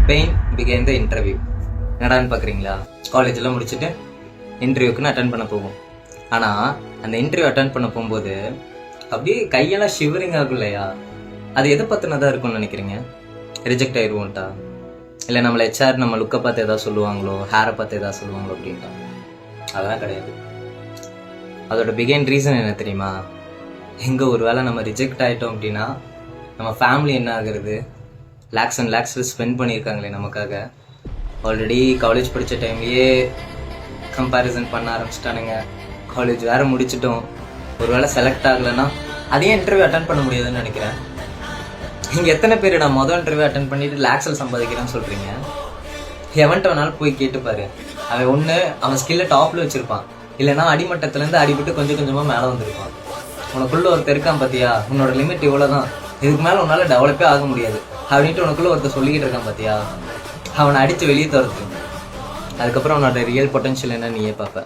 Pain began the interview. என்னடான்னு பார்க்குறீங்களா? காலேஜெல்லாம் முடிச்சுட்டு இன்டர்வியூக்குன்னு அட்டன் பண்ண போவோம். ஆனால் அந்த இன்டர்வியூ அட்டன் பண்ண போகும்போது அப்படியே கையெல்லாம் ஷிவரிங் ஆகும் இல்லையா? அது எதை பற்றினதாக இருக்கும்னு நினைக்கிறீங்க? ரிஜெக்ட் ஆயிடுவோன்ட்டா, இல்லை நம்மளை ஹெச்ஆர் நம்ம லுக்கை பார்த்து எதாவது சொல்லுவாங்களோ, ஹேரை பார்த்து எதாவது சொல்லுவாங்களோ அப்படின்ட்டா? அதெல்லாம் கிடையாது. அதோட பிகைன் ரீசன் என்ன தெரியுமா? எங்கே ஒரு வேளை நம்ம ரிஜெக்ட் ஆகிட்டோம் அப்படின்னா நம்ம ஃபேமிலி என்ன ஆகுறது? லேக்ஸ் அண்ட் லேக்ஸ் ஸ்பெண்ட் பண்ணியிருக்காங்களே நமக்காக. ஆல்ரெடி காலேஜ் படித்த டைம்லேயே கம்பேரிசன் பண்ண ஆரம்பிச்சிட்டானுங்க. காலேஜ் வேறு முடிச்சிட்டோம், ஒரு வேளை செலக்ட் ஆகலைன்னா அதையும் இன்டர்வியூ அட்டன் பண்ண முடியாதுன்னு நினைக்கிறேன். நீங்கள் எத்தனை பேர் நான் மொதல் இன்டர்வியூ அட்டன் பண்ணிட்டு லேக்ஸில் சம்பாதிக்கிறேன்னு சொல்கிறீங்க? எவன்ட்ட வேணாலும் போய் கேட்டுப்பாரு. அவன் ஒன்று அவன் ஸ்கில்லை டாப்பில் வச்சுருப்பான், இல்லைன்னா அடிமட்டத்துலேருந்து அடிபட்டு கொஞ்சம் கொஞ்சமாக மேலே வந்திருப்பான். உனக்குள்ளே ஒருத்தர் இருக்கான் பார்த்தியா, உன்னோட லிமிட் இவ்வளோ தான், இதுக்கு மேலே உன்னால் டெவலப்பே ஆக முடியாது அப்படின்ட்டு உனக்குள்ளே ஒருத்தர் சொல்லிக்கிட்டு இருக்கான் பார்த்தியா, அவனை அடித்து வெளியே துரத்து. அதுக்கப்புறம் அவனோட ரியல் பொட்டன்ஷியல் என்ன நீயே பார்ப்ப.